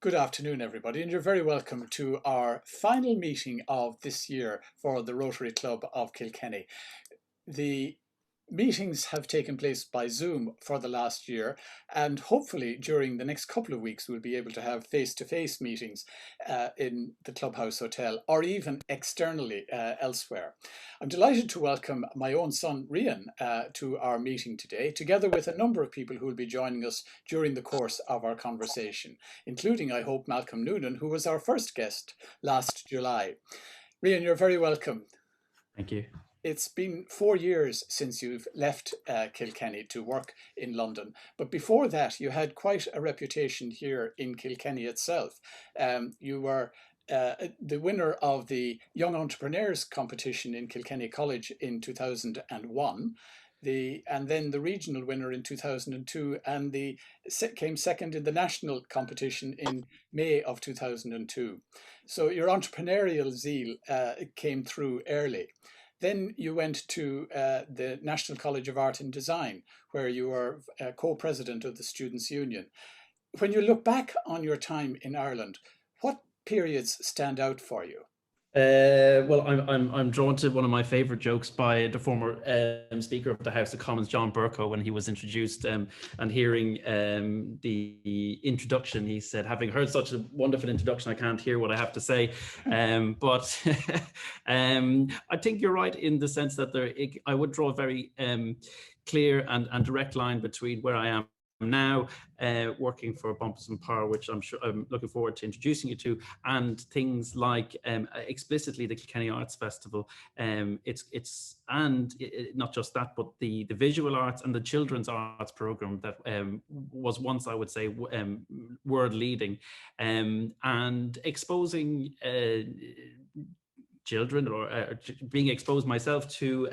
Good afternoon, everybody, and you're very welcome to our final meeting of this year for the Rotary Club of Kilkenny. The meetings have taken place by Zoom for the last year, and hopefully during the next couple of weeks we'll be able to have face-to-face meetings in the Clubhouse Hotel or even externally elsewhere. I'm delighted to welcome my own son Rian to our meeting today, together with a number of people who will be joining us during the course of our conversation, including, I hope, Malcolm Noonan, who was our first guest last July. Rian, you're very welcome. Thank you. It's been 4 years since you've left Kilkenny to work in London. But before that, you had quite a reputation here in Kilkenny itself. You were the winner of the Young Entrepreneurs competition in Kilkenny College in 2001. And then the regional winner in 2002, and came second in the national competition in May of 2002. So your entrepreneurial zeal came through early. Then you went to the National College of Art and Design, where you were co-president of the Students' Union. When you look back on your time in Ireland, what periods stand out for you? Well, I'm drawn to one of my favorite jokes by the former Speaker of the House of Commons, John Bercow, when he was introduced, and hearing the introduction, he said, "Having heard such a wonderful introduction, I can't hear what I have to say." But I think you're right in the sense that I would draw a very clear and direct line between where I am now, working for Bompas and Parr, which I'm sure I'm looking forward to introducing you to, and things like explicitly the Kilkenny Arts Festival. It's not just that, but the visual arts and the children's arts program that was once, I would say, world leading, and exposing children, or being exposed myself to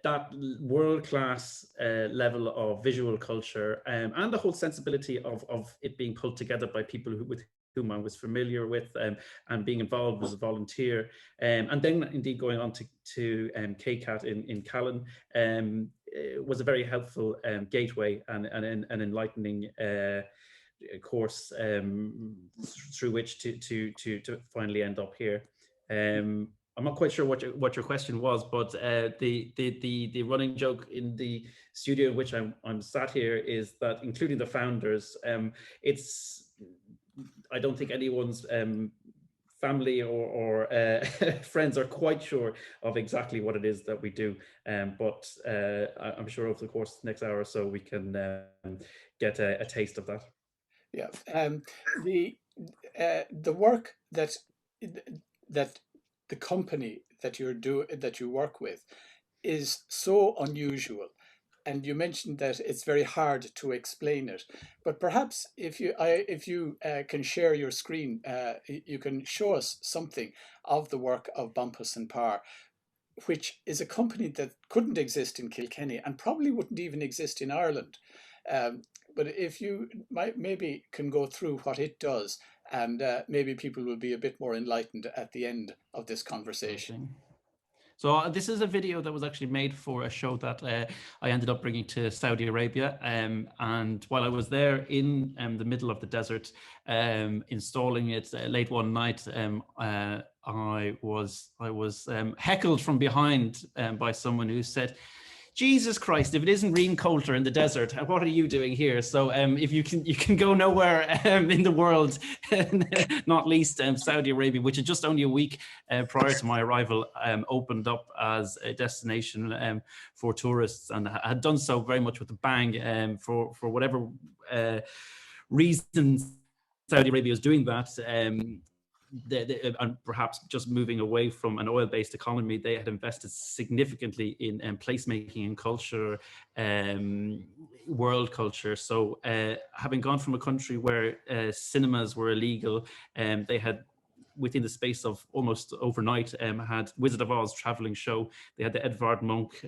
that world-class level of visual culture, and the whole sensibility of it being pulled together by people with whom I was familiar with, and being involved as a volunteer, and then indeed going on to KCAT in Callan, was a very helpful gateway and an enlightening course through which to finally end up here. I'm not quite sure what your question was, but the running joke in the studio in which I'm sat here is that, including the founders, I don't think anyone's family or friends are quite sure of exactly what it is that we do, but I'm sure over the course of the next hour or so we can get a taste of that. Yeah, the work that the company that you work with is so unusual, and you mentioned that it's very hard to explain it. But perhaps if you can share your screen, you can show us something of the work of Bompas and Parr, which is a company that couldn't exist in Kilkenny and probably wouldn't even exist in Ireland. But if you maybe can go through what it does, and maybe people will be a bit more enlightened at the end of this conversation. So this is a video that was actually made for a show that I ended up bringing to Saudi Arabia. And while I was there in the middle of the desert, installing it late one night, I was heckled from behind by someone who said, "Jesus Christ, if it isn't Rian Coulter in the desert, what are you doing here?" So if you can go nowhere in the world, not least Saudi Arabia, which is just only a week prior to my arrival, opened up as a destination for tourists, and had done so very much with a bang, for whatever reasons Saudi Arabia is doing that. And perhaps just moving away from an oil-based economy, they had invested significantly in placemaking and culture, world culture. So having gone from a country where cinemas were illegal, they had, within the space of almost overnight, had Wizard of Oz traveling show. They had the Edvard Munch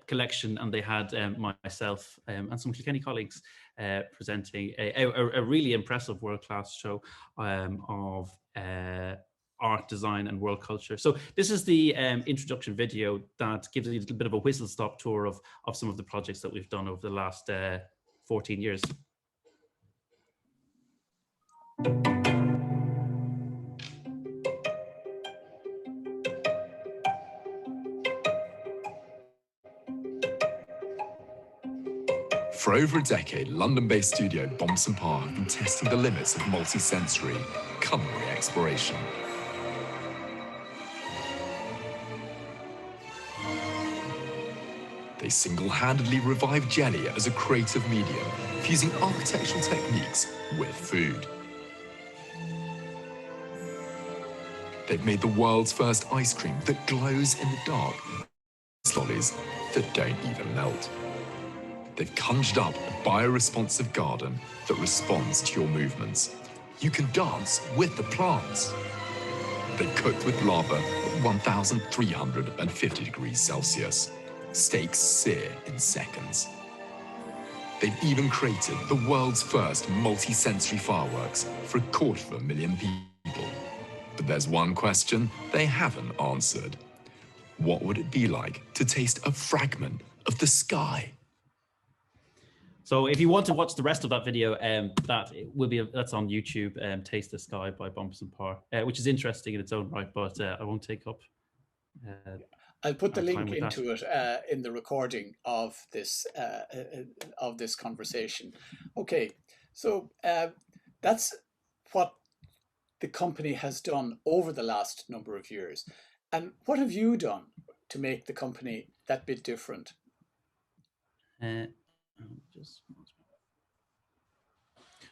collection, and they had myself and some Kilkenny colleagues presenting a really impressive world-class show of art, design, and world culture. So this is the introduction video that gives you a little bit of a whistle-stop tour of some of the projects that we've done over the last 14 years. For over a decade, London-based studio Bompas and Parr have been testing the limits of multi-sensory, culinary exploration. They single-handedly revived jelly as a creative medium, fusing architectural techniques with food. They've made the world's first ice cream that glows in the dark, lollies that don't even melt. They've conjured up a bioresponsive garden that responds to your movements. You can dance with the plants. They cooked with lava at 1,350 degrees Celsius. Steaks sear in seconds. They've even created the world's first multi-sensory fireworks for 250,000 people. But there's one question they haven't answered. What would it be like to taste a fragment of the sky? So if you want to watch the rest of that video, that's on YouTube, Taste the Sky by Bompas and Parr, which is interesting in its own right, but I won't take up I'll put the link with into it in the recording of this conversation. Okay, so that's what the company has done over the last number of years. And what have you done to make the company that bit different?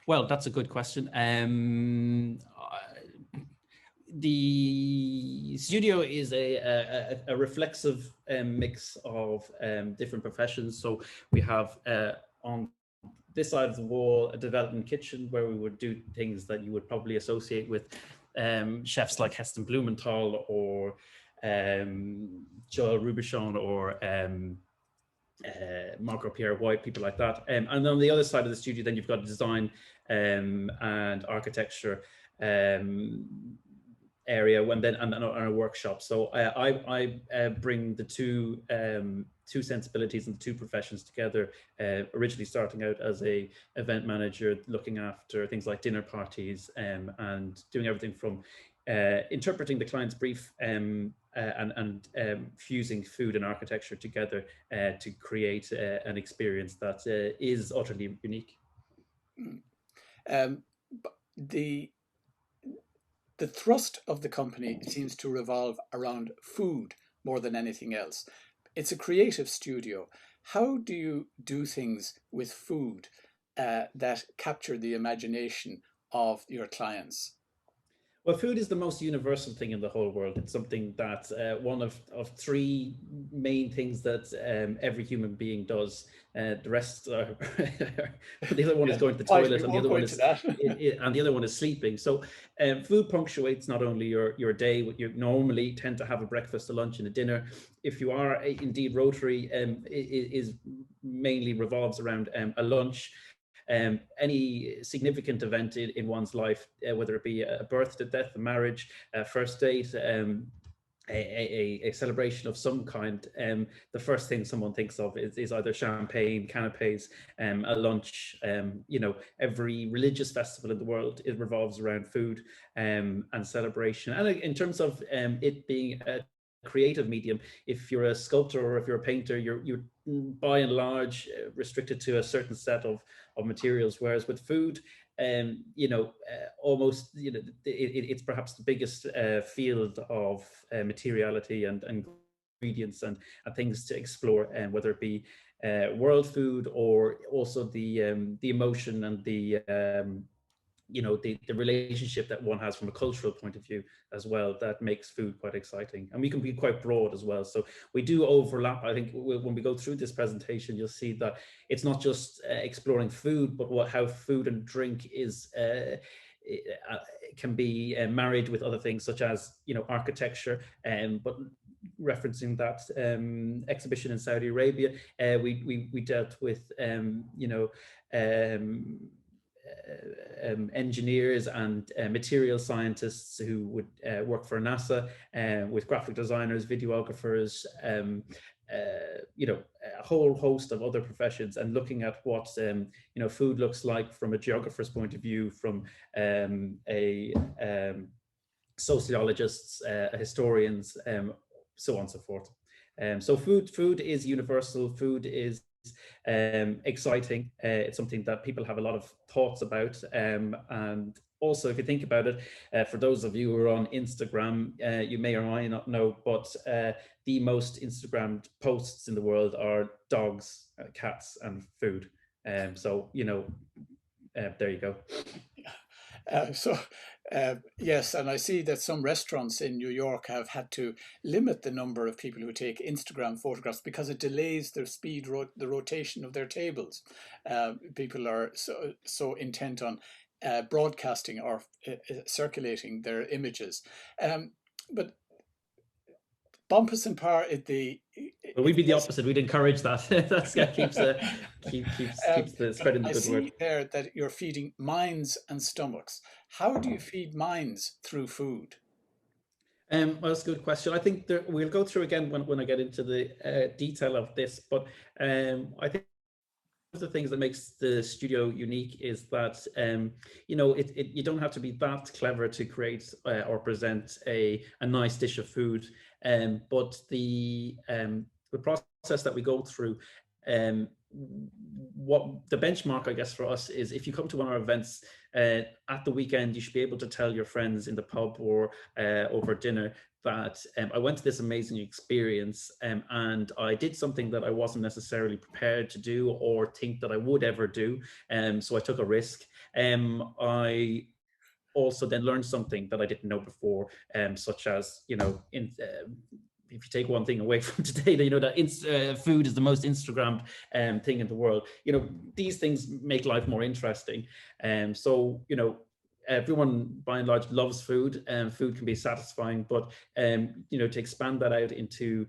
Well, that's a good question. The studio is a reflexive mix of different professions. So we have on this side of the wall a development kitchen where we would do things that you would probably associate with chefs like Heston Blumenthal or Joel Robuchon or Marco Pierre White, people like that. And on the other side of the studio, then you've got design and architecture area, and a workshop. So I bring the two sensibilities and the two professions together. Originally starting out as a event manager, looking after things like dinner parties and doing everything from interpreting the client's brief and fusing food and architecture together to create an experience that is utterly unique. The thrust of the company seems to revolve around food more than anything else. It's a creative studio. How do you do things with food that capture the imagination of your clients? Well, food is the most universal thing in the whole world. It's something that one of three main things that every human being does. The rest are the other one is going to the toilet, and the other one is and the other one is sleeping. So food punctuates not only your day. You normally tend to have a breakfast, a lunch, and a dinner. If you are indeed Rotary, is mainly revolves around a lunch. Any significant event in one's life, whether it be a birth, a death, a marriage, a first date, a celebration of some kind, the first thing someone thinks of is either champagne, canapes, a lunch. Every religious festival in the world, it revolves around food and celebration. And in terms of it being a creative medium, if you're a sculptor or if you're a painter, you're by and large restricted to a certain set of materials, whereas with food, almost it's perhaps the biggest field of materiality and ingredients and things to explore, and whether it be world food or also the emotion and the relationship that one has from a cultural point of view as well, that makes food quite exciting. And we can be quite broad as well. So we do overlap. I think when we go through this presentation, you'll see that it's not just exploring food, but how food and drink is can be married with other things such as architecture, but referencing that exhibition in Saudi Arabia, we dealt with engineers and material scientists who would work for NASA, with graphic designers, videographers, a whole host of other professions, and looking at what food looks like from a geographer's point of view, from a sociologists, historians, so on and so forth. So food is universal. Food is exciting. It's something that people have a lot of thoughts about, and also, if you think about it, for those of you who are on Instagram, you may or may not know, but the most Instagrammed posts in the world are dogs, cats, and food. So there you go. Yes, and I see that some restaurants in New York have had to limit the number of people who take Instagram photographs because it delays their the rotation of their tables. People are so intent on broadcasting or circulating their images. But Bompas and Parr, Well, we'd be the opposite. We'd encourage that. That keeps the spreading the good word. I see there that you're feeding minds and stomachs. How do you feed minds through food? Well, that's a good question. I think we'll go through again when I get into the detail of this. But I think one of the things that makes the studio unique is that you don't have to be that clever to create or present a nice dish of food, but the process that we go through, what the benchmark, I guess, for us is, if you come to one of our events at the weekend, you should be able to tell your friends in the pub or over dinner that I went to this amazing experience, and I did something that I wasn't necessarily prepared to do or think that I would ever do. So I took a risk. I also then learned something that I didn't know before, such as, if you take one thing away from today, that food is the most Instagrammed thing in the world. These things make life more interesting. Everyone by and large loves food, and food can be satisfying, but to expand that out into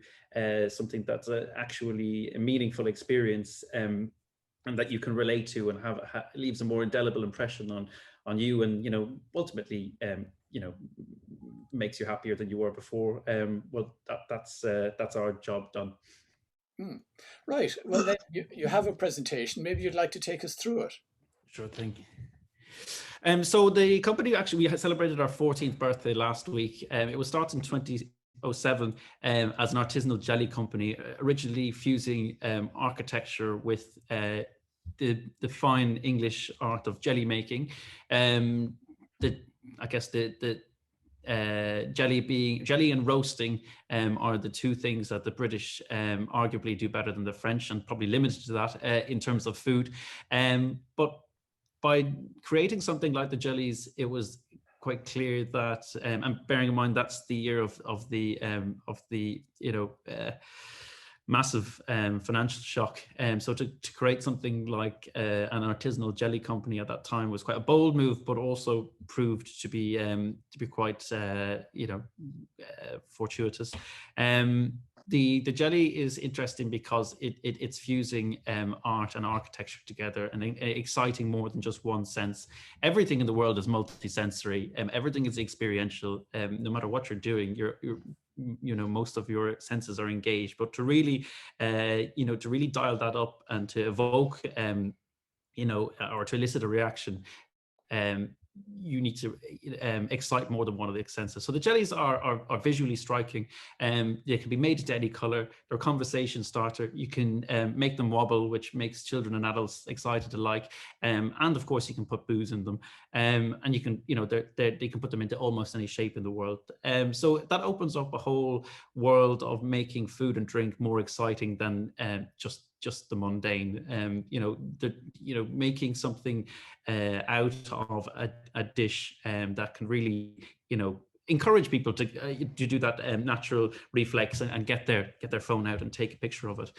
something that's actually a meaningful experience, and that you can relate to, and leaves a more indelible impression on you, and ultimately makes you happier than you were before. Well, that's our job done. Right. Well, then you have a presentation. Maybe you'd like to take us through it. Sure thing. So the company, actually, we celebrated our 14th birthday last week. It was started in 2007 as an artisanal jelly company, originally fusing architecture with the fine English art of jelly making. Jelly and roasting are the two things that the British arguably do better than the French, and probably limited to that in terms of food. But by creating something like the jellies, it was quite clear that, and bearing in mind that's the year of the massive financial shock. So to create something like an artisanal jelly company at that time was quite a bold move, but also proved to be quite fortuitous. The jelly is interesting because it's fusing art and architecture together, and exciting more than just one sense. Everything in the world is multisensory. Everything is experiential. No matter what you're doing, you're most of your senses are engaged. But to really dial that up and to evoke or to elicit a reaction, you need to excite more than one of the senses. So the jellies are visually striking. They can be made into any color. They're a conversation starter. You can make them wobble, which makes children and adults excited to like. And of course, you can put booze in them. And you can, they can put them into almost any shape in the world. So that opens up a whole world of making food and drink more exciting than just the mundane. Making something out of a dish that can really, encourage people to do that natural reflex and get their phone out and take a picture of it.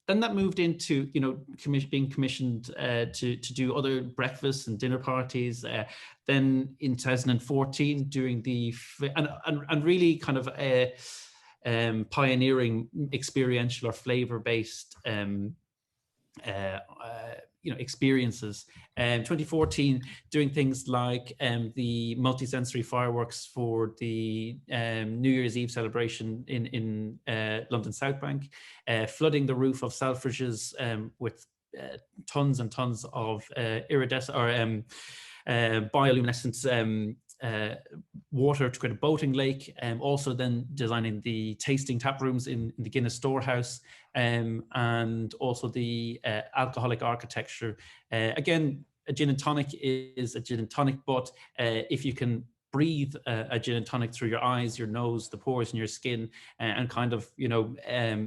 Then that moved into, being commissioned to do other breakfasts and dinner parties. Then in 2014, doing and really kind of pioneering experiential or flavor-based experiences. 2014, doing things like the multi-sensory fireworks for the New Year's Eve celebration in London South Bank, flooding the roof of Selfridges with tons and tons of iridescent or bioluminescent water to create a boating lake, also then designing the tasting tap rooms in the Guinness Storehouse, and also the alcoholic architecture. Again, a gin and tonic is a gin and tonic, but if you can breathe a gin and tonic through your eyes, your nose, the pores in your skin, and kind of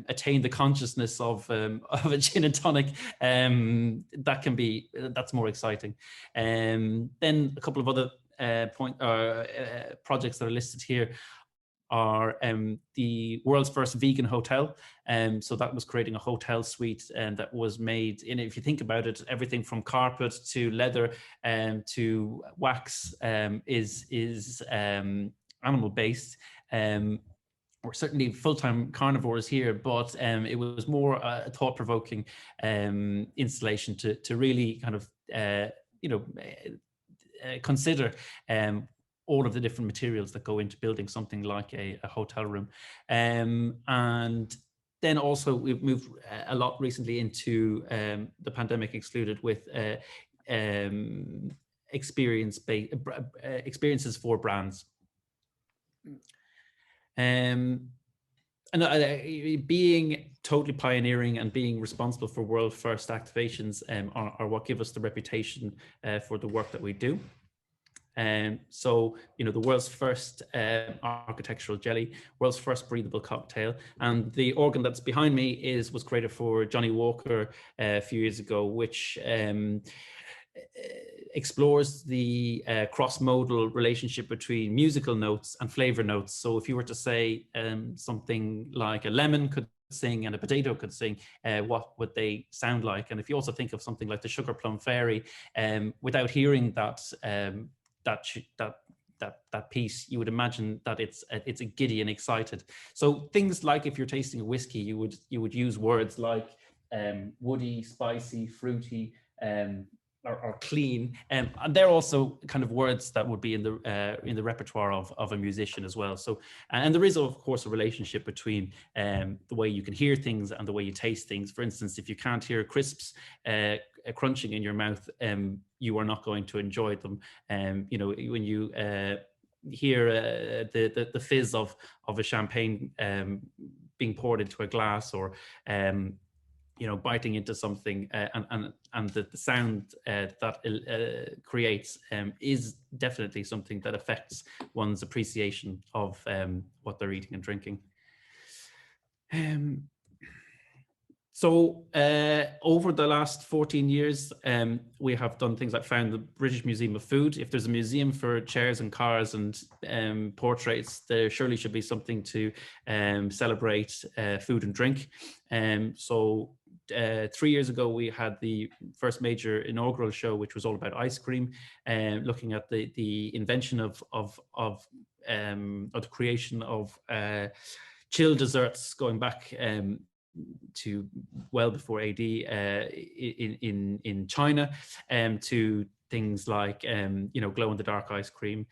attain the consciousness of a gin and tonic, that's more exciting. Then a couple of other projects that are listed here are the world's first vegan hotel. So that was creating a hotel suite that was made in, if you think about it, everything from carpet to leather to wax is animal based. We're certainly full-time carnivores here, but it was more a thought-provoking installation to really kind of consider all of the different materials that go into building something like a hotel room. And then also we've moved a lot recently into the pandemic excluded with experiences for brands. And being totally pioneering and being responsible for world first activations are what give us the reputation for the work that we do. So, the world's first architectural jelly, world's first breathable cocktail, and the organ that's behind me was created for Johnny Walker a few years ago, which explores the cross-modal relationship between musical notes and flavor notes. So if you were to say something like a lemon could sing and a potato could sing, what would they sound like? And if you also think of something like the Sugar Plum Fairy, without hearing that piece, you would imagine that it's a giddy and excited. So things like if you're tasting a whiskey, you would use words like woody, spicy, fruity, or clean, and they're also kind of words that would be in the repertoire of a musician as well. So, and there is of course a relationship between the way you can hear things and the way you taste things. For instance, if you can't hear crisps crunching in your mouth, you are not going to enjoy them. When you hear the fizz of a champagne being poured into a glass, or biting into something, and the sound that creates is definitely something that affects one's appreciation of what they're eating and drinking. So over the last 14 years, we have done things like found the British Museum of Food. If there's a museum for chairs and cars and portraits, there surely should be something to celebrate food and drink. So 3 years ago, we had the first major inaugural show, which was all about ice cream, looking at the invention of the creation of chilled desserts going back to well before AD in China, to things like glow in the dark ice cream,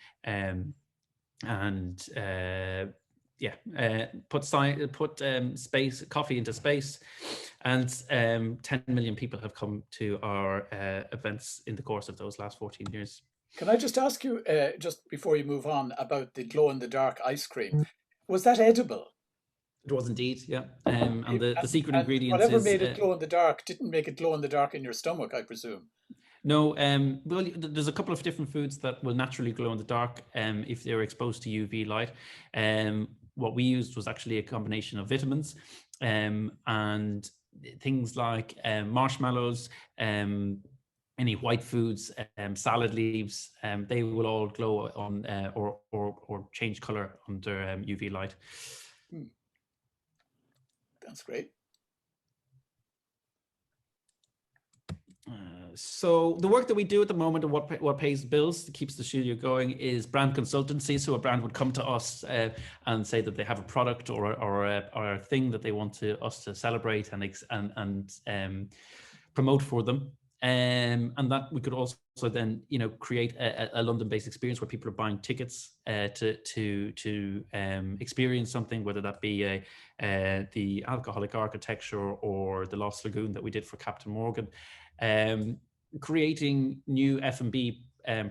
put coffee into space, and 10 million people have come to our events in the course of those last 14 years. Can I just ask you, just before you move on, about the glow in the dark ice cream? Was that edible? It was indeed, yeah. And the secret ingredient whatever made it glow in the dark didn't make it glow in the dark in your stomach, I presume. No, well, there's a couple of different foods that will naturally glow in the dark if they're exposed to UV light. What we used was actually a combination of vitamins and things like marshmallows, any white foods, salad leaves, they will all glow on or change color under UV light. That's great. So the work that we do at the moment and what pays bills, keeps the studio going, is brand consultancy. So a brand would come to us and say that they have a product or a thing that they want us to celebrate and promote for them. And that we could also then, create a London-based experience where people are buying tickets to experience something, whether that be the alcoholic architecture or the Lost Lagoon that we did for Captain Morgan. Creating new F&B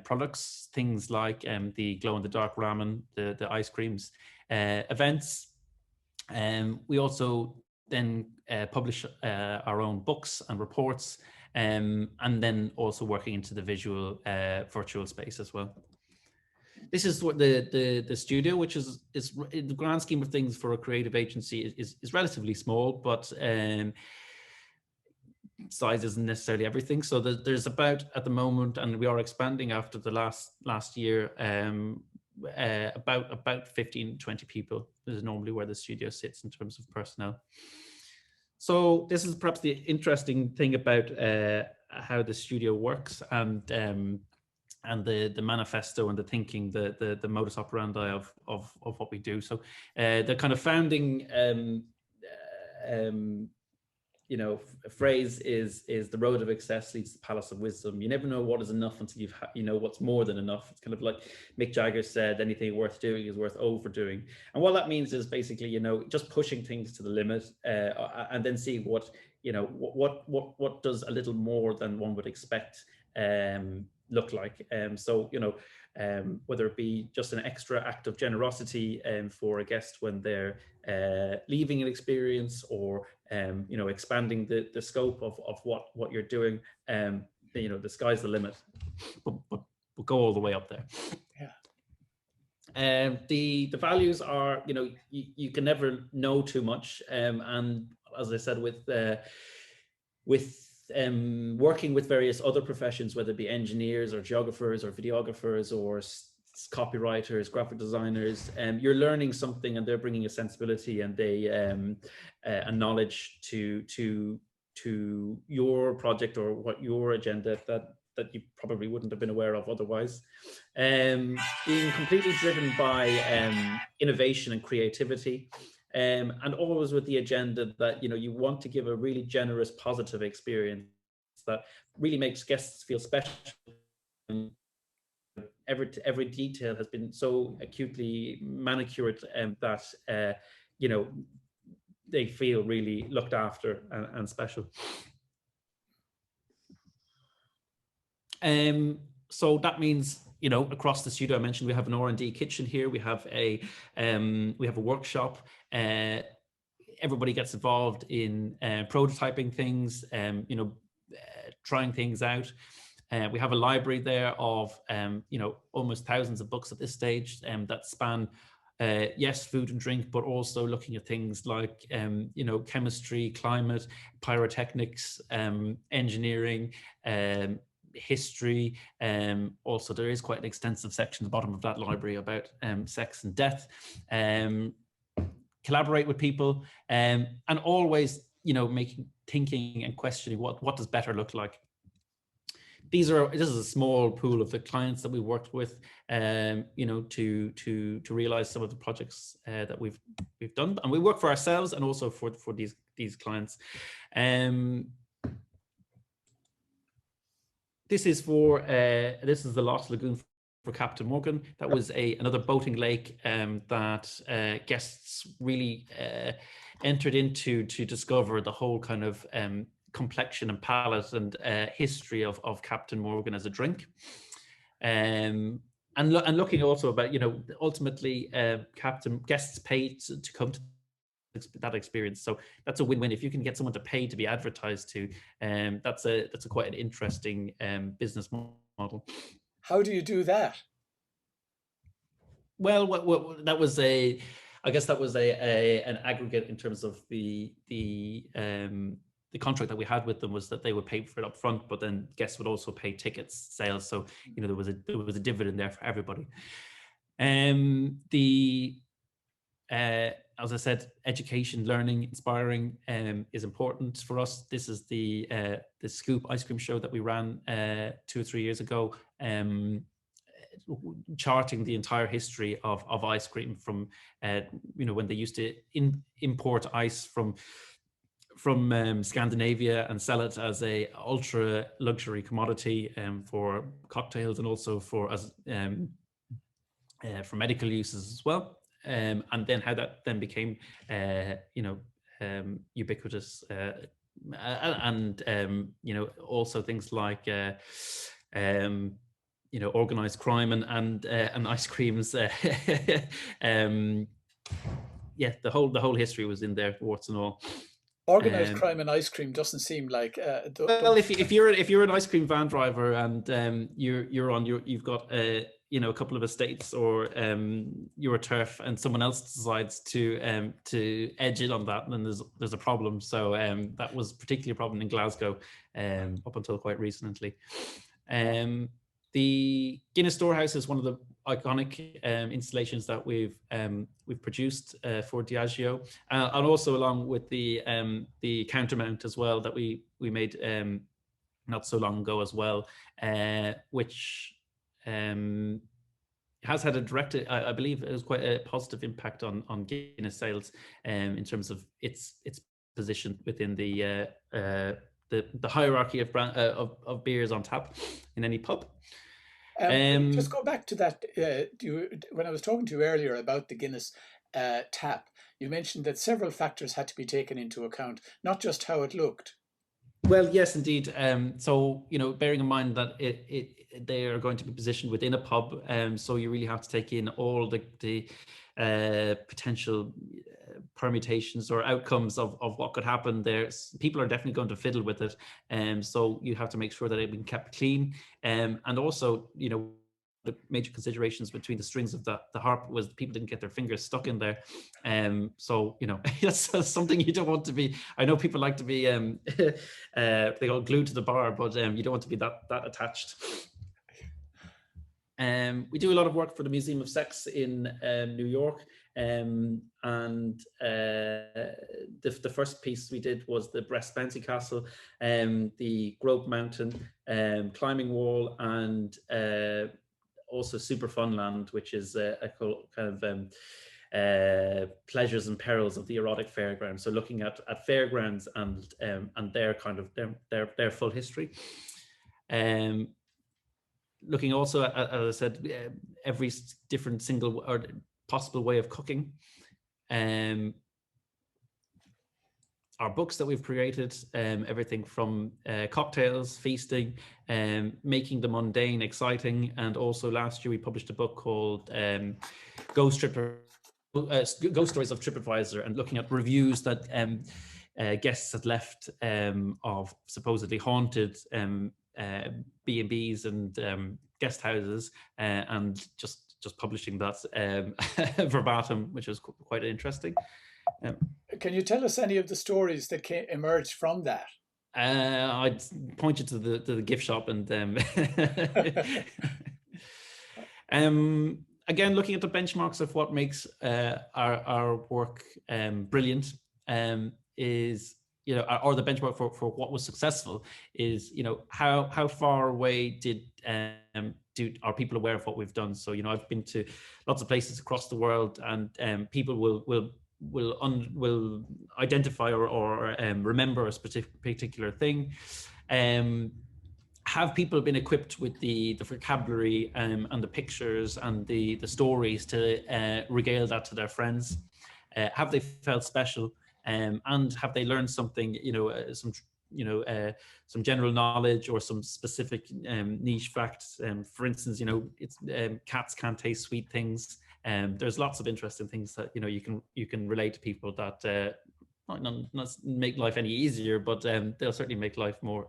products, things like the glow-in-the-dark ramen, the ice creams, events. We also then publish our own books and reports, and then also working into the visual virtual space as well. This is what the studio, which is in the grand scheme of things for a creative agency, is relatively small, but size isn't necessarily everything. So there's about, at the moment, and we are expanding after the last year, about 15, 20 people is normally where the studio sits in terms of personnel. So this is perhaps the interesting thing about how the studio works, and the manifesto and the thinking, the modus operandi of what we do. So the kind of founding phrase is the road of excess leads to the palace of wisdom. You never know what is enough until you know what's more than enough. It's kind of like Mick Jagger said, anything worth doing is worth overdoing. And what that means is basically, just pushing things to the limit, and then see what does a little more than one would expect look like. So whether it be just an extra act of generosity for a guest when they're leaving an experience, or expanding the scope of what you're doing, the sky's the limit, but we'll go all the way up there. Yeah. The values are, you can never know too much, and as I said, with working with various other professions, whether it be engineers or geographers or videographers or copywriters, graphic designers, you're learning something, and they're bringing a sensibility and a knowledge to your project or what your agenda that you probably wouldn't have been aware of otherwise. Being completely driven by innovation and creativity, and always with the agenda that you want to give a really generous, positive experience that really makes guests feel special. Every detail has been so acutely manicured that they feel really looked after and special. So that means, across the studio, I mentioned we have an R&D kitchen here. We have a workshop. Everybody gets involved in prototyping things, trying things out. We have a library there of almost thousands of books at this stage that span yes, food and drink, but also looking at things like chemistry, climate, pyrotechnics, engineering, history. Also, there is quite an extensive section at the bottom of that library about sex and death. Collaborate with people, and always thinking and questioning what does better look like. This is a small pool of the clients that we worked with, to realize some of the projects that we've done, and we work for ourselves and also for these clients. This is the Lost Lagoon for Captain Morgan. That was another boating lake that guests really entered into to discover the whole kind of complexion and palette and history of Captain Morgan as a drink, and looking also about ultimately guests pay to come to that experience. So that's a win-win. If you can get someone to pay to be advertised to, that's quite an interesting business model. How do you do that? Well, that was I guess that was an aggregate in terms of the contract that we had with them, was that they would pay for it up front, but then guests would also pay tickets sales. So there was a dividend there for everybody. As I said, education, learning, inspiring is important for us. This is the Scoop ice cream show that we ran 2 or 3 years ago, charting the entire history of ice cream from when they used to import ice from from Scandinavia and sell it as a ultra luxury commodity for cocktails and also for medical uses as well. And then how that then became, ubiquitous, and also things like organized crime and ice creams. The whole history was in there, warts and all. Organized crime and ice cream doesn't seem like. Well, if you're an ice cream van driver and you've got a couple of estates, or you're a turf, and someone else decides to edge in on that, then there's a problem. So that was particularly a problem in Glasgow up until quite recently. The Guinness Storehouse is one of the iconic installations that we've produced for Diageo, and also along with the countermount as well that we made not so long ago as well, which has had a direct, I believe, it was quite a positive impact on Guinness sales in terms of its position within the hierarchy of beers on tap in any pub. Just go back to that. When I was talking to you earlier about the Guinness tap, you mentioned that several factors had to be taken into account, not just how it looked. Well, yes, indeed. So, bearing in mind that they are going to be positioned within a pub, so you really have to take in all the potential permutations or outcomes of what could happen there. People are definitely going to fiddle with it, so you have to make sure that it's been kept clean, and also the major considerations between the strings of the harp was people didn't get their fingers stuck in there, so that's something you don't want to be. I know people like to be they got glued to the bar, but you don't want to be that attached. We do a lot of work for the Museum of Sex in New York, and the first piece we did was the Breast Bouncy Castle, the Grove Mountain, climbing wall, and also Super Funland, which is a kind of pleasures and perils of the erotic fairground. So looking at fairgrounds and their kind of their full history. Looking also at, as I said, every different single or possible way of cooking. Our books that we've created, everything from cocktails, feasting, making the mundane exciting, and also last year we published a book called Ghost Stories of TripAdvisor, and looking at reviews that guests had left of supposedly haunted B&Bs and guest houses, and just publishing that verbatim, which was quite interesting. Can you tell us any of the stories that emerged from that? I'd point you to the gift shop, and again, looking at the benchmarks of what makes our work brilliant is, or the benchmark for what was successful is, how far away are people aware of what we've done? So, I've been to lots of places across the world, and people will identify or remember a particular thing. Have people been equipped with the vocabulary and the pictures and the stories to regale that to their friends? Have they felt special? And have they learned something, some general knowledge or some specific niche facts? For instance, it's cats can't taste sweet things. There's lots of interesting things that you can relate to people that might not make life any easier, but they'll certainly make life more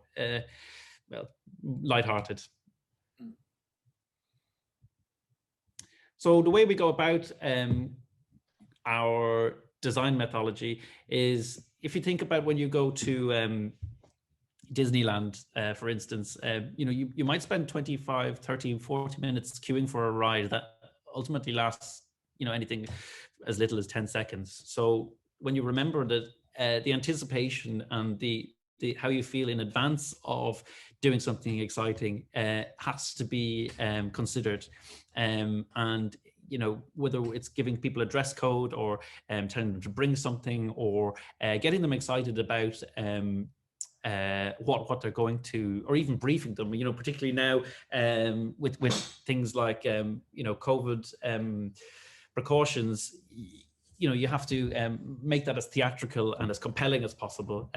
lighthearted. So the way we go about our design methodology is, if you think about when you go to Disneyland, for instance, you might spend 25, 30, 40 minutes queuing for a ride that ultimately lasts, anything as little as 10 seconds. So when you remember that the anticipation and the how you feel in advance of doing something exciting has to be considered, and whether it's giving people a dress code, or telling them to bring something, or getting them excited about what they're going to, or even briefing them, particularly now with things like COVID precautions. You have to make that as theatrical and as compelling as possible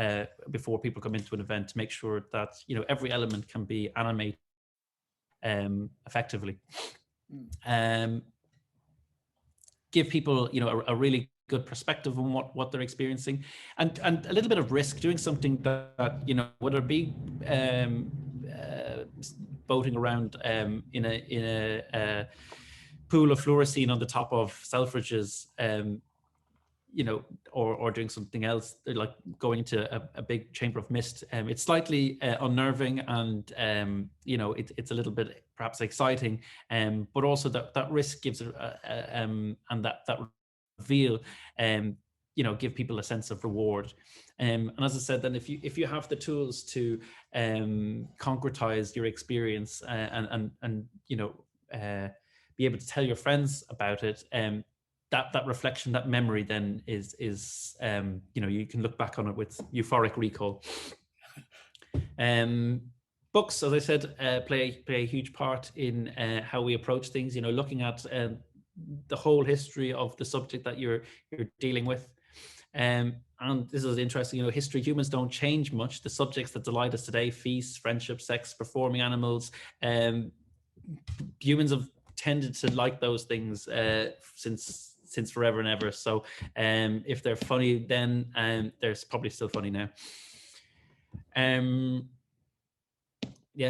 before people come into an event, to make sure that every element can be animated effectively. Give people a really good perspective on what they're experiencing, and a little bit of risk, doing something that whether it be boating around in a pool of fluorescein on the top of Selfridges, or doing something else, like going into a big chamber of mist. It's slightly unnerving, and it's a little bit perhaps exciting, but also that risk gives it and that reveal give people a sense of reward. And as I said, then if you have the tools to concretize your experience, and be able to tell your friends about it, that reflection, that memory, then is you can look back on it with euphoric recall. Books, as I said, play a huge part in how we approach things. Looking at the whole history of the subject that you're dealing with. And this is interesting, history, humans don't change much. The subjects that delight us today, feasts, friendship, sex, performing animals, humans have tended to like those things since forever and ever. So if they're funny then, they're probably still funny now.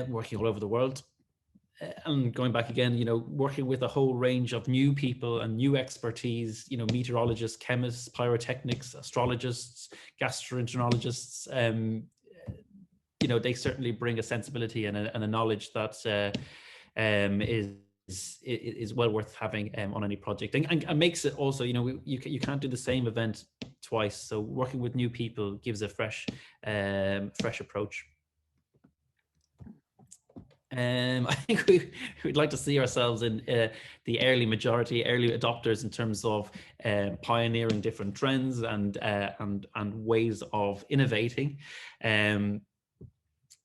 Working all over the world. And going back again, working with a whole range of new people and new expertise, meteorologists, chemists, pyrotechnics, astrologists, gastroenterologists, they certainly bring a sensibility and a knowledge that is well worth having on any project, and makes it also, you can't do the same event twice. So working with new people gives a fresh approach. I think we'd like to see ourselves in the early adopters in terms of pioneering different trends and ways of innovating.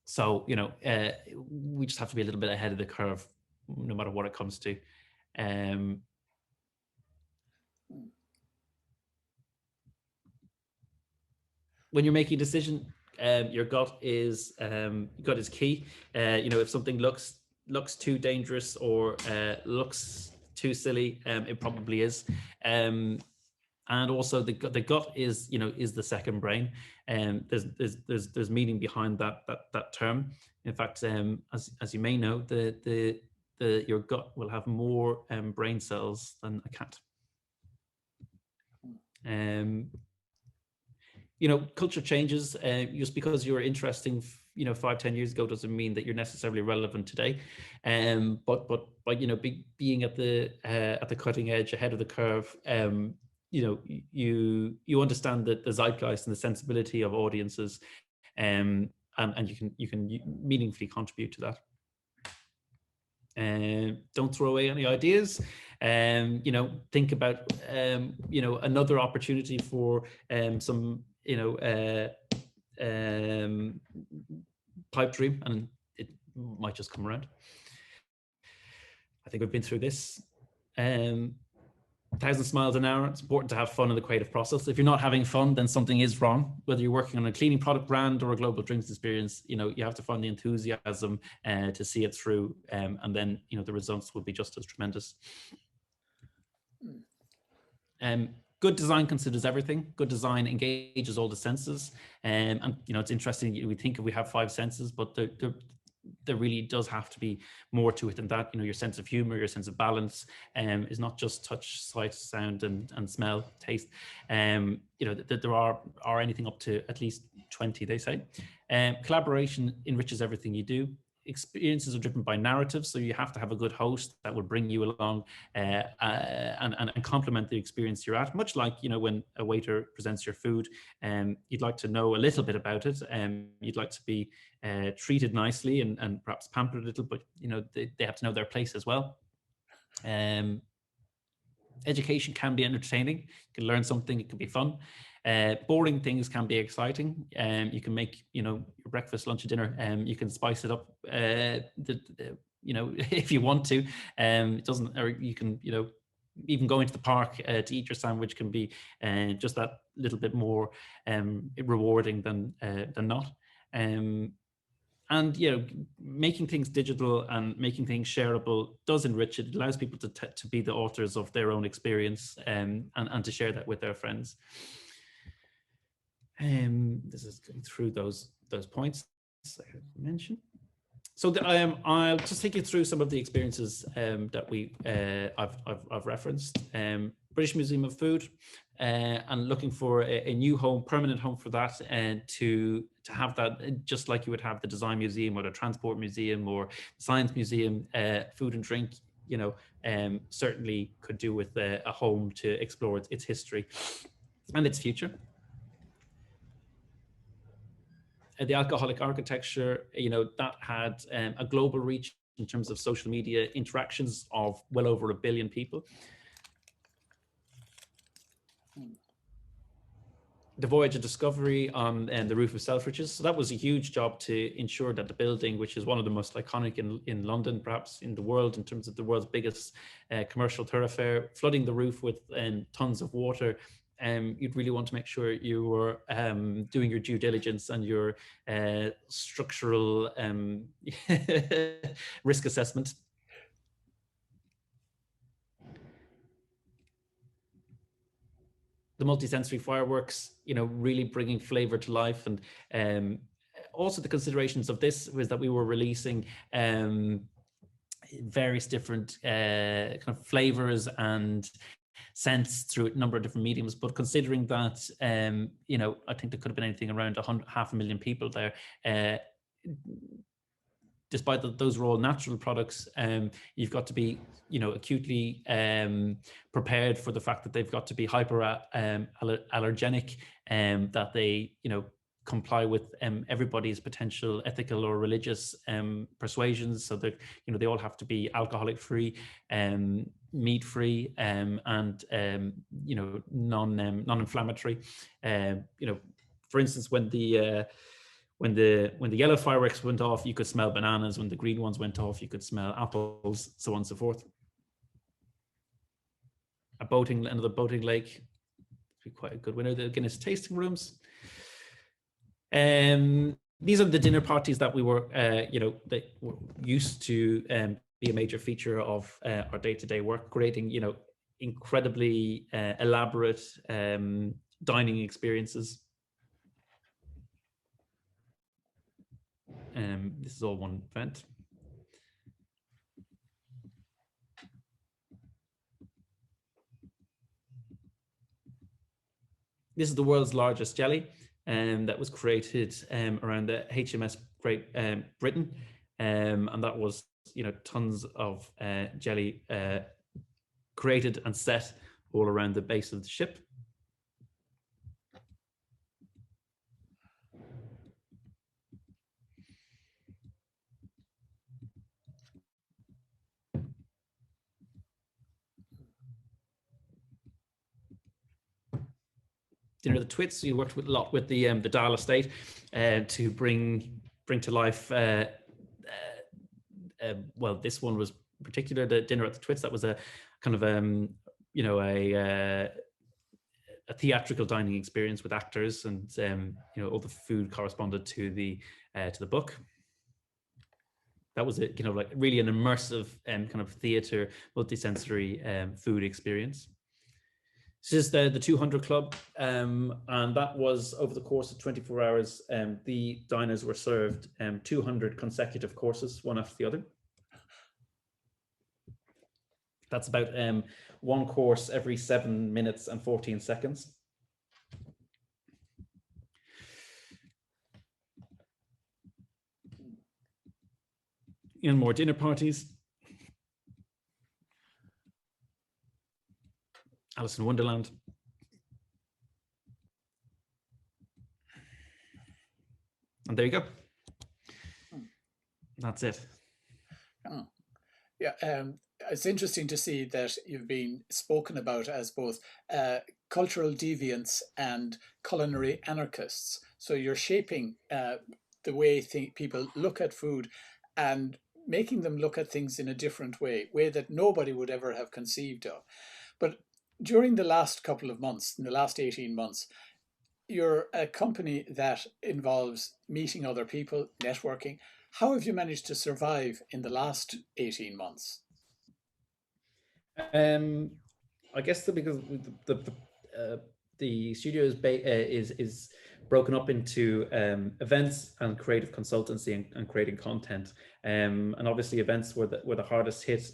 So we just have to be a little bit ahead of the curve, no matter what it comes to. When you're making a decision, your gut is key. If something looks too dangerous or looks too silly, it probably is. And also the gut is the second brain, and there's meaning behind that term. In fact, as you may know, your gut will have more brain cells than a cat. Culture changes. Just because you were interesting 5-10 years ago doesn't mean that you're necessarily relevant today. But being at the cutting edge, ahead of the curve, you understand the zeitgeist and the sensibility of audiences, and you can meaningfully contribute to that. Don't throw away any ideas. Think about another opportunity for some pipe dream, and it might just come around. I think we've been through this. 1,000 miles an hour. It's important to have fun in the creative process. If you're not having fun, then something is wrong. Whether you're working on a cleaning product brand or a global drinks experience, you have to find the enthusiasm to see it through, and then the results will be just as tremendous. Good design considers everything. Good design engages all the senses, and it's interesting. We think we have 5 senses, but there really does have to be more to it than that. Your sense of humor, your sense of balance, is not just touch, sight, sound, and smell, taste. There are anything up to at least 20, they say. Collaboration enriches everything you do. Experiences are driven by narratives, so you have to have a good host that will bring you along and complement the experience you're at. Much like when a waiter presents your food, you'd like to know a little bit about it, you'd like to be treated nicely and perhaps pampered a little, but they have to know their place as well. Education can be entertaining. You can learn something. It can be fun. Boring things can be exciting. You can make, your breakfast, lunch, and dinner. You can spice it up. If you want to. It doesn't, or you can, even going to the park to eat your sandwich can be just that little bit more rewarding than not. And making things digital and making things shareable does enrich it. It allows people to be the authors of their own experience and to share that with their friends. This is going through those points I mentioned. So I'll just take you through some of the experiences that I've referenced. British Museum of Food, and looking for a new home, permanent home for that, and to have that, just like you would have the Design Museum or the Transport Museum or Science Museum. Food and drink, certainly could do with a home to explore its history and its future. The alcoholic architecture, that had a global reach in terms of social media interactions of well over 1 billion people. The voyage of discovery on the roof of Selfridges. So that was a huge job to ensure that the building, which is one of the most iconic in London, perhaps in the world, in terms of the world's biggest commercial thoroughfare, flooding the roof with tons of water. You'd really want to make sure you were doing your due diligence and your structural risk assessment. The multi-sensory fireworks, really bringing flavor to life. And also the considerations of this was that we were releasing various different kind of flavors and scents through a number of different mediums. But considering that, I think there could have been anything around 500,000 people there. Despite those raw natural products, you've got to be, acutely prepared for the fact that they've got to be hyper allergenic, that they, comply with everybody's potential ethical or religious persuasions. So that, they all have to be alcoholic free, meat free, and non-inflammatory. For instance, when the yellow fireworks went off, you could smell bananas. When the green ones went off, you could smell apples, so on and so forth. Another boating lake, be quite a good winner. The Guinness tasting rooms. These are the dinner parties that we were, that were used to be a major feature of our day-to-day work, creating, incredibly elaborate dining experiences. This is all one event. This is the world's largest jelly, that was created around the HMS Great Britain, and that was, tons of jelly created and set all around the base of the ship. Dinner of the Twits. You worked a lot with the Dahl estate to bring to life. Well, this one was particular, the Dinner at the Twits. That was a kind of a theatrical dining experience with actors, and all the food corresponded to the book. That was it, like really an immersive kind of theater, multi-sensory food experience. This is the 200 Club, and that was over the course of 24 hours. The diners were served 200 consecutive courses, one after the other. That's about one course every 7 minutes and 14 seconds. And more dinner parties. Alice in Wonderland. And there you go. That's it. Oh. Yeah, it's interesting to see that you've been spoken about as both cultural deviants and culinary anarchists. So you're shaping the way people look at food and making them look at things in a different way that nobody would ever have conceived of. But during the last couple of months, in the last 18 months, you're a company that involves meeting other people, networking. How have you managed to survive in the last 18 months? Um, I guess because the studio is broken up into events and creative consultancy and creating content. And obviously, events were the hardest hit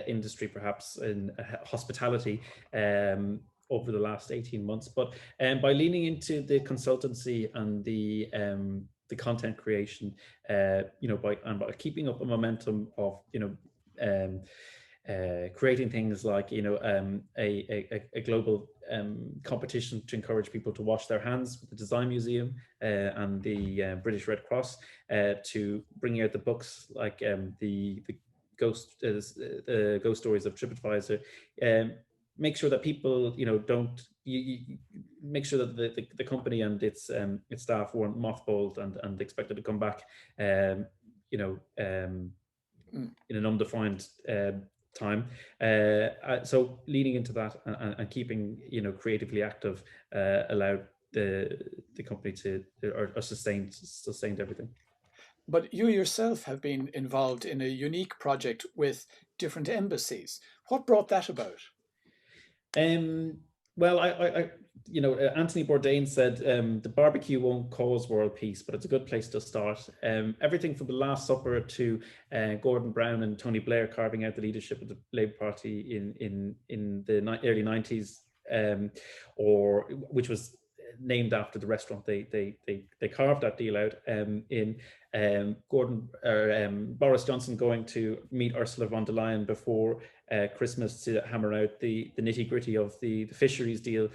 industry, perhaps in hospitality. Over the last 18 months, but by leaning into the consultancy and the content creation, by keeping up a momentum of creating things like a global competition to encourage people to wash their hands with the Design Museum and the British Red Cross, to bringing out the books like the ghost stories of TripAdvisor. Make sure that people don't make sure that the company and its staff weren't mothballed and expected to come back in an undefined time. So leaning into that and keeping creatively active allowed the company to or sustained everything. But you yourself have been involved in a unique project with different embassies. What brought that about? Well, Anthony Bourdain said the barbecue won't cause world peace, but it's a good place to start. Everything from the Last Supper to Gordon Brown and Tony Blair carving out the leadership of the Labour Party in the early 90s, or which was named after the restaurant they carved that deal out in. Boris Johnson going to meet Ursula von der Leyen before Christmas to hammer out the nitty gritty of the fisheries deal.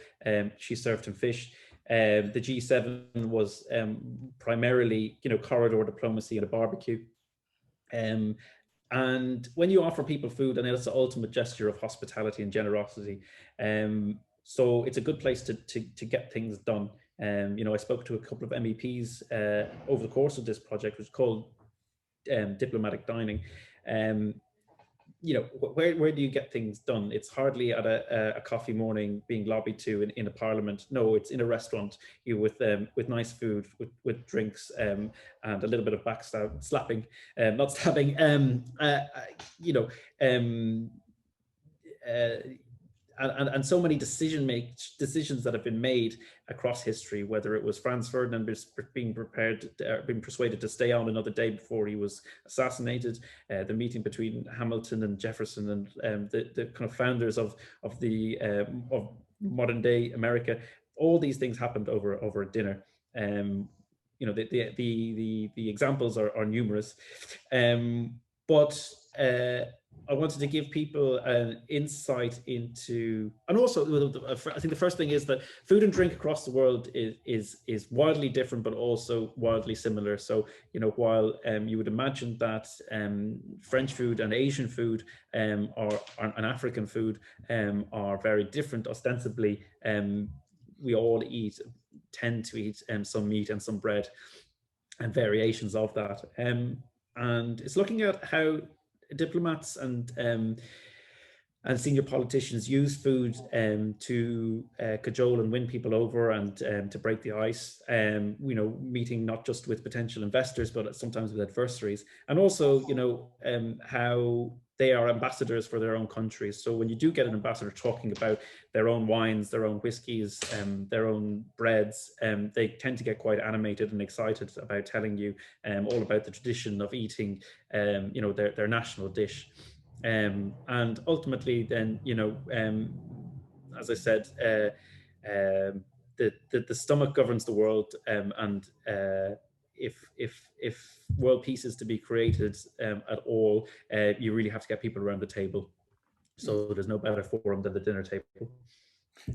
She served him fish. The G7 was primarily, corridor diplomacy and a barbecue. And when you offer people food, and it's the ultimate gesture of hospitality and generosity. So it's a good place to get things done. I spoke to a couple of MEPs over the course of this project, which is called diplomatic dining. Where do you get things done? It's hardly at a coffee morning being lobbied to in a parliament. No, it's in a restaurant with nice food, with drinks, and a little bit of slapping, not stabbing. And so many decisions that have been made across history, whether it was Franz Ferdinand being persuaded to stay on another day before he was assassinated, the meeting between Hamilton and Jefferson and the kind of founders of modern day America. All these things happened over a dinner. The examples are numerous, but I wanted to give people an insight into, and also I think the first thing is that food and drink across the world is wildly different, but also wildly similar. So while you would imagine that French food and Asian food and African food are very different ostensibly, we all tend to eat some meat and some bread and variations of that. And it's looking at how diplomats and senior politicians use food to cajole and win people over and to break the ice. Meeting not just with potential investors, but sometimes with adversaries, and also how they are ambassadors for their own countries. So when you do get an ambassador talking about their own wines, their own whiskies, their own breads, they tend to get quite animated and excited about telling you all about the tradition of eating, their national dish. And ultimately, then, as I said, the stomach governs the world, and if world peace is to be created at all, you really have to get people around the table. So there's no better forum than the dinner table.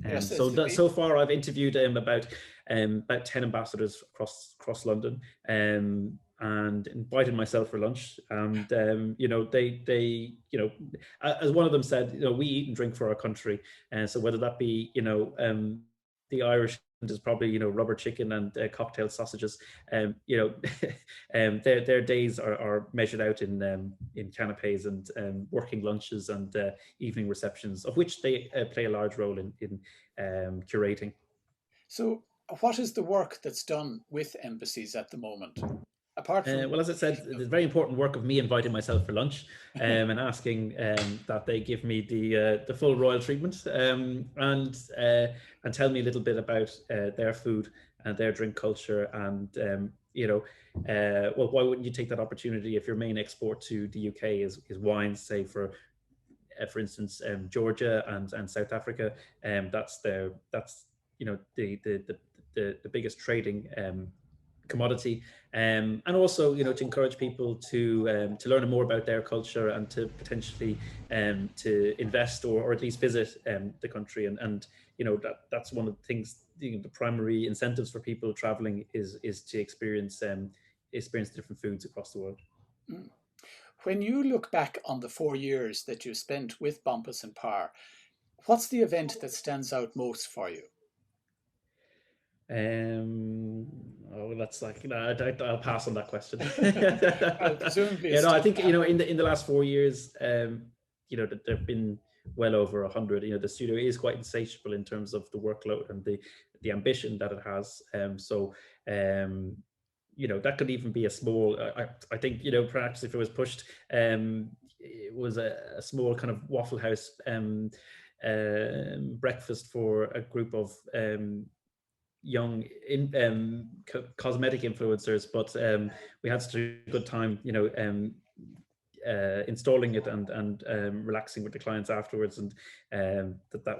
Yes, so far I've interviewed about 10 ambassadors across London, and and invited myself for lunch. And they as one of them said, we eat and drink for our country, and so whether that be the Irish is probably rubber chicken and cocktail sausages. Their days are measured out in canapes and working lunches and evening receptions, of which they play a large role in curating. So, what is the work that's done with embassies at the moment? Apart from Well, as I said, the very important work of me inviting myself for lunch and asking that they give me the full royal treatment and tell me a little bit about their food and their drink culture. And well, why wouldn't you take that opportunity if your main export to the UK is wines, say for instance, Georgia and South Africa? That's the biggest trading commodity, and also to encourage people to learn more about their culture and to potentially to invest or at least visit the country, and that's one of the things, the primary incentives for people traveling is to experience different foods across the world. When you look back on the 4 years that you spent with Bompas and Parr, what's the event that stands out most for you? That's like I'll pass on that question. Well, presumably, I think in the last 4 years, there've been well over 100. The studio is quite insatiable in terms of the workload and the ambition that it has. That could even be a small. I think perhaps if it was pushed, it was a small kind of Waffle House breakfast for a group of young cosmetic influencers, but we had such a good time installing it and relaxing with the clients afterwards, and that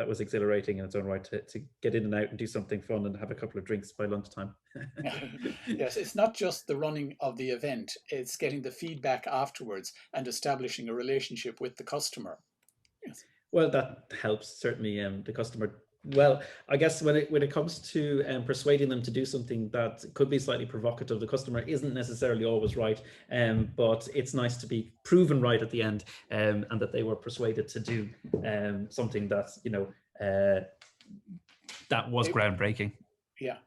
was exhilarating in its own right to get in and out and do something fun and have a couple of drinks by lunchtime. Yes, it's not just the running of the event, it's getting the feedback afterwards and establishing a relationship with the customer. Yes. Well, that helps certainly. The customer. Well, I guess when it comes to persuading them to do something that could be slightly provocative, the customer isn't necessarily always right. But it's nice to be proven right at the end, and that they were persuaded to do something that that was groundbreaking. Yeah,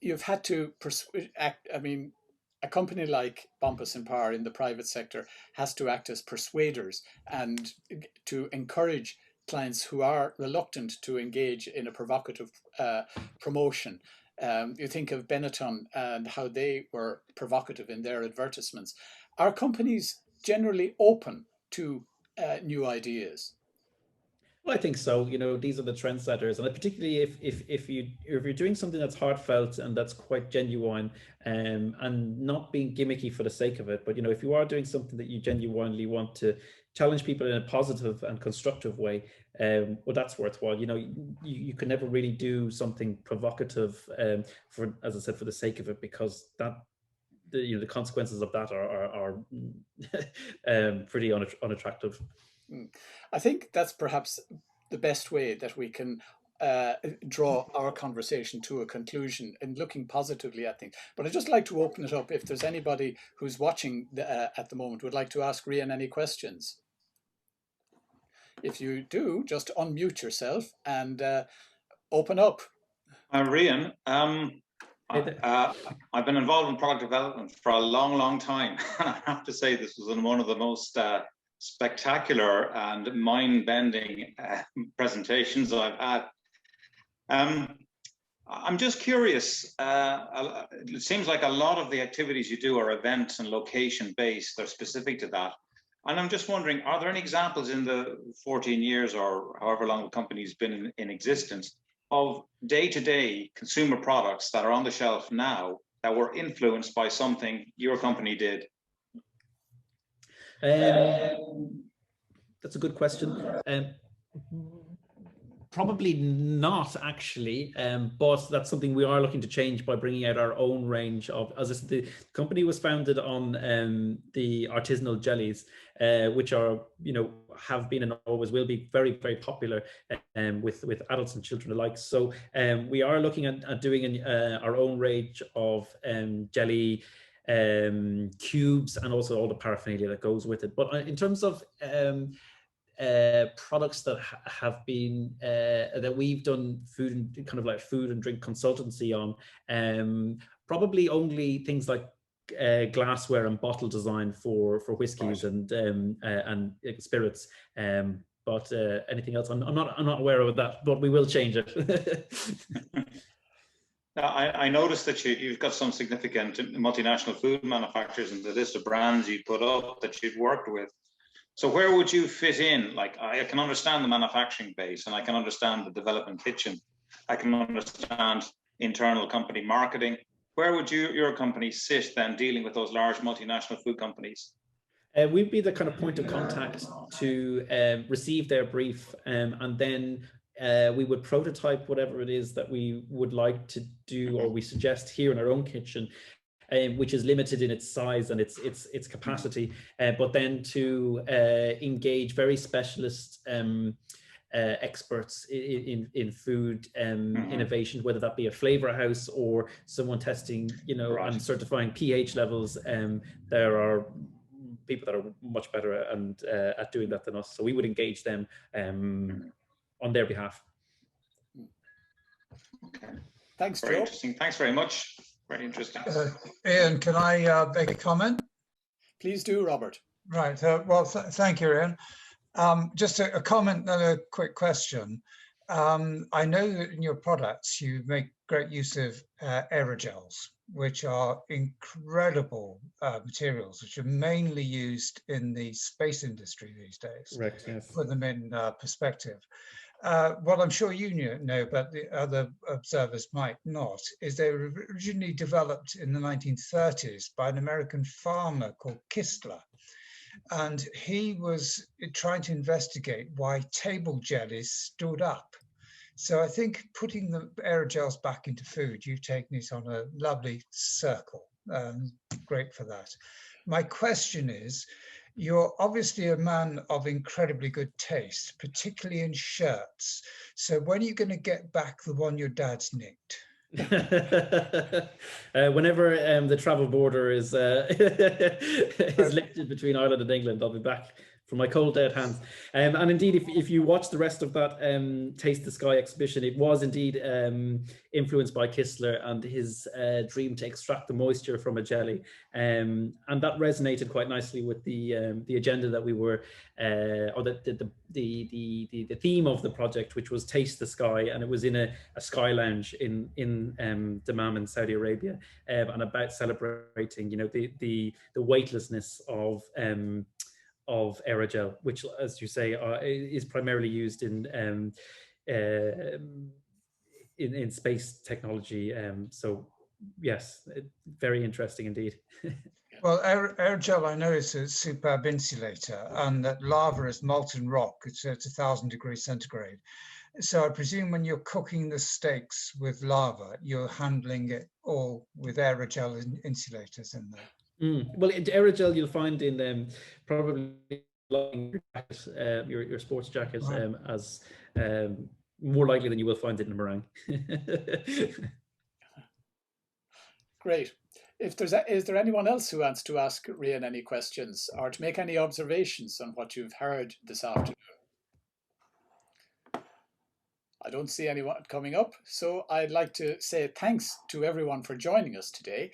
you've had to act. I mean, a company like Bompas and Parr in the private sector has to act as persuaders and to encourage clients who are reluctant to engage in a provocative promotion. You think of Benetton and how they were provocative in their advertisements. Are companies generally open to new ideas? Well, I think so. These are the trendsetters, and particularly if you're doing something that's heartfelt and that's quite genuine, and not being gimmicky for the sake of it, but if you are doing something that you genuinely want to challenge people in a positive and constructive way, well, that's worthwhile. You can never really do something provocative for, as I said, for the sake of it, because that the consequences of that are pretty unattractive. I think that's perhaps the best way that we can draw our conversation to a conclusion and looking positively at things. But I'd just like to open it up if there's anybody who's watching at the moment would like to ask Rian any questions. If you do, just unmute yourself and open up. Rian, I've been involved in product development for a long, long time. I have to say this was one of the most spectacular and mind-bending presentations I've had. I'm just curious, it seems like a lot of the activities you do are events and location-based, they're specific to that. And I'm just wondering, are there any examples in the 14 years or however long the company's been in existence of day-to-day consumer products that are on the shelf now that were influenced by something your company did? That's a good question. Probably not actually, but that's something we are looking to change by bringing out our own range of. As I said, the company was founded on the artisanal jellies, which are, have been and always will be very, very popular with adults and children alike. So we are looking at doing our own range of jelly cubes, and also all the paraphernalia that goes with it. But in terms of products that have been that we've done food and kind of like food and drink consultancy on, probably only things like glassware and bottle design for whiskies and spirits. But anything else, I'm not aware of that, but we will change it. I noticed that you've got some significant multinational food manufacturers in the list of brands you put up that you've worked with. So where would you fit in? Like, I can understand the manufacturing base, and I can understand the development kitchen. I can understand internal company marketing. Where would your company sit then, dealing with those large multinational food companies? We'd be the kind of point of contact to receive their brief, and then we would prototype whatever it is that we would like to do, or we suggest here in our own kitchen, which is limited in its size and its capacity, but then to engage very specialist experts in food innovation, whether that be a flavor house or someone testing, and certifying pH levels. There are people that are much better at doing that than us, so we would engage them on their behalf. Okay. Thanks, very Joe. Interesting. Thanks very much. Very interesting. Ian, can I make a comment? Please do, Robert. Right. Well, thank you, Ian. Just a comment and a quick question. I know that in your products you make great use of aerogels, which are incredible materials, which are mainly used in the space industry these days. Correct, yes. Put them in perspective. What I'm sure you know, but the other observers might not, is they were originally developed in the 1930s by an American farmer called Kistler. And he was trying to investigate why table jellies stood up. So I think putting the aerogels back into food, you've taken it on a lovely circle. Great for that. My question is, you're obviously a man of incredibly good taste, particularly in shirts. So when are you going to get back the one your dad's nicked? Whenever the travel border is is lifted between Ireland and England, I'll be back from my cold dead hands. And indeed, if you watch the rest of that Taste the Sky exhibition, it was indeed influenced by Kistler and his dream to extract the moisture from a jelly, and that resonated quite nicely with the agenda that we were, or the theme of the project, which was Taste the Sky, and it was in a sky lounge in Dammam in Saudi Arabia, and about celebrating, the weightlessness of aerogel, which, as you say, is primarily used in space technology. So yes, very interesting indeed. Well, aerogel, I know, is a superb insulator, and that lava is molten rock. It's at 1,000 degrees centigrade. So I presume when you're cooking the steaks with lava, you're handling it all with aerogel insulators in there. Well, aerogel you'll find in probably your sports jacket, right, as more likely than you will find it in a meringue. Great. Is there anyone else who wants to ask Rian any questions or to make any observations on what you've heard this afternoon? I don't see anyone coming up, so I'd like to say thanks to everyone for joining us today.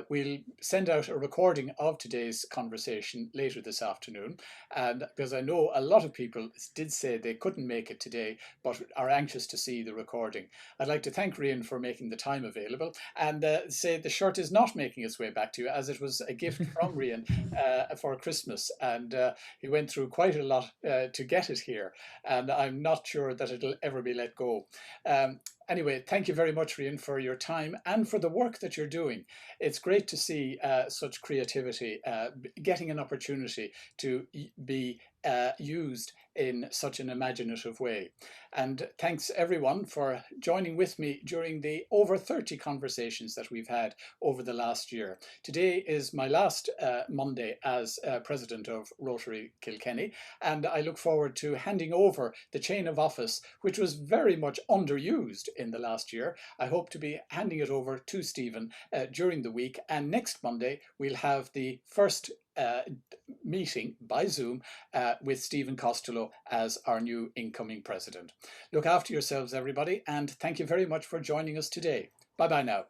We'll send out a recording of today's conversation later this afternoon, and because I know a lot of people did say they couldn't make it today, but are anxious to see the recording. I'd like to thank Rian for making the time available, and say the shirt is not making its way back to you, as it was a gift from Rian for Christmas, and he went through quite a lot to get it here, and I'm not sure that it'll ever be let go. Anyway, thank you very much, Rian, for your time and for the work that you're doing. It's great to see such creativity getting an opportunity to be used in such an imaginative way. And thanks everyone for joining with me during the over 30 conversations that we've had over the last year. Today is my last Monday as president of Rotary Kilkenny, and I look forward to handing over the chain of office, which was very much underused in the last year. I hope to be handing it over to Stephen during the week, and next Monday we'll have the first meeting by Zoom with Stephen Costello as our new incoming president. Look after yourselves, everybody, and thank you very much for joining us today. Bye-bye now.